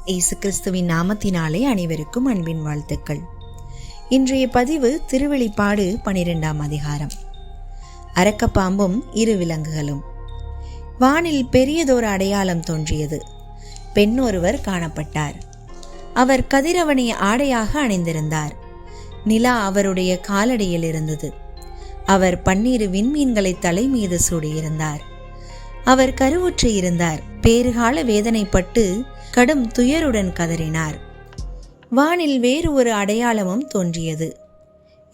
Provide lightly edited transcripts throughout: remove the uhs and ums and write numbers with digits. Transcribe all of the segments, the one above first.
இயேசு கிறிஸ்துவின் நாமத்தினாலே அனைவருக்கும் அன்பின் வாழ்த்துக்கள். இன்றைய பதிவு திருவெளிப்பாடு 12ஆம் அதிகாரம். அரக்கப்பாம்பும் இரு விலங்குகளும். வானில் பெரியதொரு அடையாளம் தோன்றியது. பெண் ஒருவர் காணப்பட்டார். அவர் கதிரவனை ஆடையாக அணிந்திருந்தார். நிலா அவருடைய காலடியில் இருந்தது. அவர் 12 விண்மீன்களை தலை மீது சூடியிருந்தார். அவர் கருவுற்று இருந்தார். பேறுகால வேதனைப்பட்டு கடும் துயருடன் கதறினார். வானில் வேறு ஒரு அடையாளமும் தோன்றியது.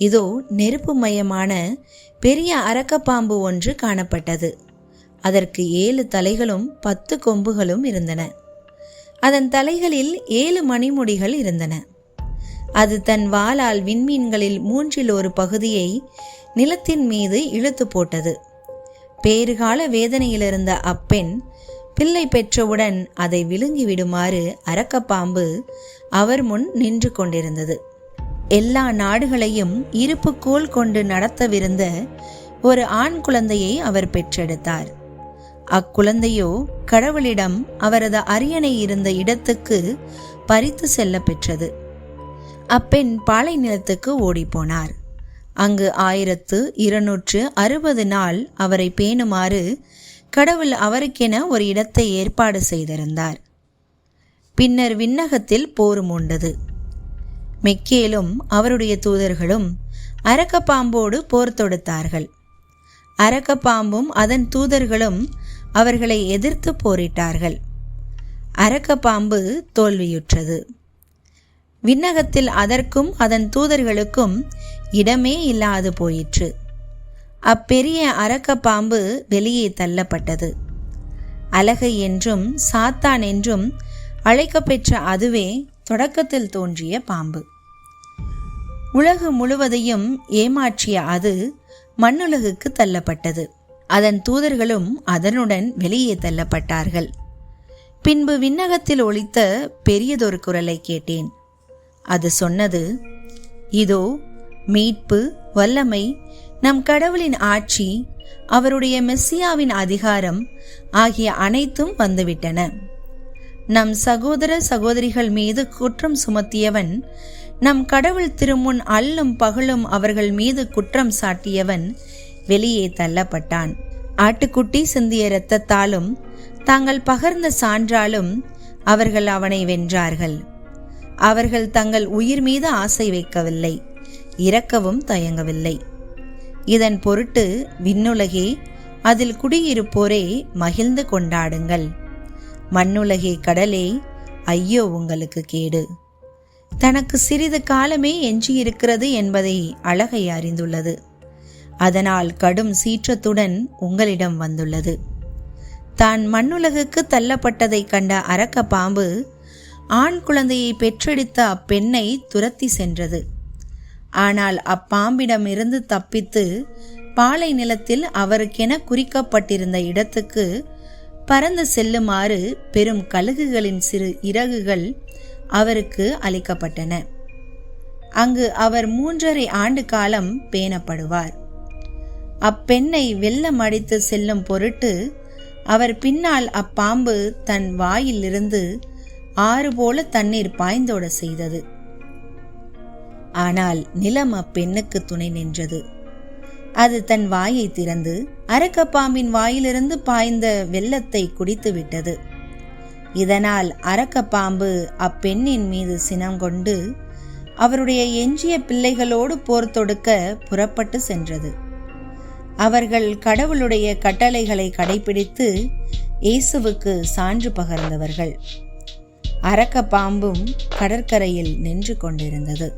இதோ நெருப்புமயமான பெரிய அரக்கப்பாம்பு ஒன்று காணப்பட்டது. அதற்கு 7 தலைகளும் 10 கொம்புகளும் இருந்தன. அதன் தலைகளில் 7 மணிமுடிகள் இருந்தன. அது தன் வாளால் விண்மீன்களில் 3இல் ஒரு பகுதியை நிலத்தின் மீது இழுத்து போட்டது. பேறுகால வேதனையிலிருந்த அப்பெண் பிள்ளை பெற்றவுடன் அதை விழுங்கி விடுமாறு அரக்கப்பாம்பு அவர் முன் நின்று கொண்டிருந்தது. எல்லா நாடுகளையும் இருப்புக்கோல் கொண்டு நடத்தவிருந்த ஒரு ஆண் குழந்தையை அவர் பெற்றெடுத்தார். அக்குழந்தையோ கடவுளிடம் அவரது அரியணை இருந்த இடத்துக்கு பறித்து செல்ல பெற்றது. அப்பெண் பாலை நிலத்துக்கு ஓடிப்போனார். அங்கு 1260 நாள் அவரை பேணுமாறு கடவுள் அவருக்கென ஒரு இடத்தை ஏற்பாடு செய்திருந்தார். பின்னர் விண்ணகத்தில் போர் மூண்டது. மிக்கேலும் அவருடைய தூதர்களும் அரக்கப்பாம்போடு போர் தொடுத்தார்கள். அரக்கப்பாம்பும் அதன் தூதர்களும் அவர்களை எதிர்த்து போரிட்டார்கள். அரக்கப்பாம்பு தோல்வியுற்றது. விண்ணகத்தில் அதற்கும் அதன் தூதர்களுக்கும் இடமே இல்லாது போயிற்று. அப்பெரிய அரக்கப்பாம்பு வெளியே தள்ளப்பட்டது. அலகை என்றும் சாத்தான் என்றும் அழைக்கப்பெற்ற அதுவே தொடக்கத்தில் தோன்றிய பாம்பு. உலகு முழுவதையும் ஏமாற்றிய அது மண்ணுலகுக்கு தள்ளப்பட்டது. அதன் தூதர்களும் அதனுடன் வெளியே தள்ளப்பட்டார்கள். பின்பு விண்ணகத்தில் ஒலித்த பெரியதொரு குரலை கேட்டேன். அது சொன்னது, இதோ மீட்பு, வல்லமை, நம் கடவுளின் ஆட்சி, அவருடைய மெஸ்ஸியாவின் அதிகாரம் ஆகிய அனைத்தும் வந்துவிட்டன. நம் சகோதர சகோதரிகள் மீது குற்றம் சுமத்தியவன், நம் கடவுள் திருமுன் அல்லும் பகலும் அவர்கள் மீது குற்றம் சாட்டியவன் வெளியே தள்ளப்பட்டான். ஆட்டுக்குட்டி சிந்திய இரத்தத்தாலும் தாங்கள் பகர்ந்த சான்றாலும் அவர்கள் அவனை வென்றார்கள். அவர்கள் தங்கள் உயிர் மீது ஆசை வைக்கவில்லை, இறக்கவும் தயங்கவில்லை. இதன் பொருட்டு விண்ணுலகே, அதில் குடியிருப்போரே மகிழ்ந்து கொண்டாடுங்கள். மண்ணுலகே, கடலே, ஐயோ உங்களுக்கு கேடு. தனக்கு சிறிது காலமே எஞ்சியிருக்கிறது என்பதை அழகை அறிந்துள்ளது. அதனால் கடும் சீற்றத்துடன் உங்களிடம் வந்துள்ளது. தான் மண்ணுலகுக்கு தள்ளப்பட்டதை கண்ட அரக்க பாம்பு ஆண் குழந்தையை பெற்றெடுத்த அப்பெண்ணை துரத்தி சென்றது. ஆனால் அப்பாம்பிடமிருந்து தப்பித்து பாலை நிலத்தில் அவருக்கென குறிக்கப்பட்டிருந்த இடத்துக்கு பறந்து செல்லுமாறு பெரும் கழுகுகளின் சிறு இறகுகள் அவருக்கு அளிக்கப்பட்டன. அங்கு அவர் 3½ ஆண்டு காலம் பேணப்படுவார். அப்பெண்ணை வெள்ளம் அடித்து செல்லும் பொருட்டு அவர் பின்னால் அப்பாம்பு தன் வாயிலிருந்து ஆறு போல தண்ணீர் பாய்ந்தோட செய்தது. ஆனால் நிலம் அப்பெண்ணுக்கு துணை நின்றது. அது தன் வாயை திறந்து அரக்கப்பாம்பின் வாயிலிருந்து பாய்ந்த வெள்ளத்தை குடித்து விட்டது. இதனால் அரக்கப்பாம்பு அப்பெண்ணின் மீது சினம் கொண்டு அவருடைய எஞ்சிய பிள்ளைகளோடு போர் தொடுக்க புறப்பட்டு சென்றது. அவர்கள் கடவுளுடைய கட்டளைகளை கடைபிடித்து இயேசுவுக்கு சான்று பகர்ந்தவர்கள். அரக்கப்பாம்பும் கடற்கரையில் நின்று கொண்டிருந்தது.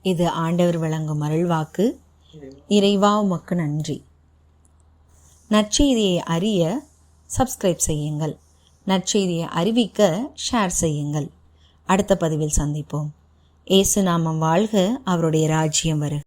இது ஆண்டவர் வழங்கும் அருள்வாக்கு. இறைவா உமக்கு நன்றி. நற்செய்தியை அறிய சப்ஸ்கிரைப் செய்யுங்கள். நற்செய்தியை அறிவிக்க ஷேர் செய்யுங்கள். அடுத்த பதிவில் சந்திப்போம். இயேசு நாமம் வாழ்க. அவருடைய ராஜ்யம் வருக.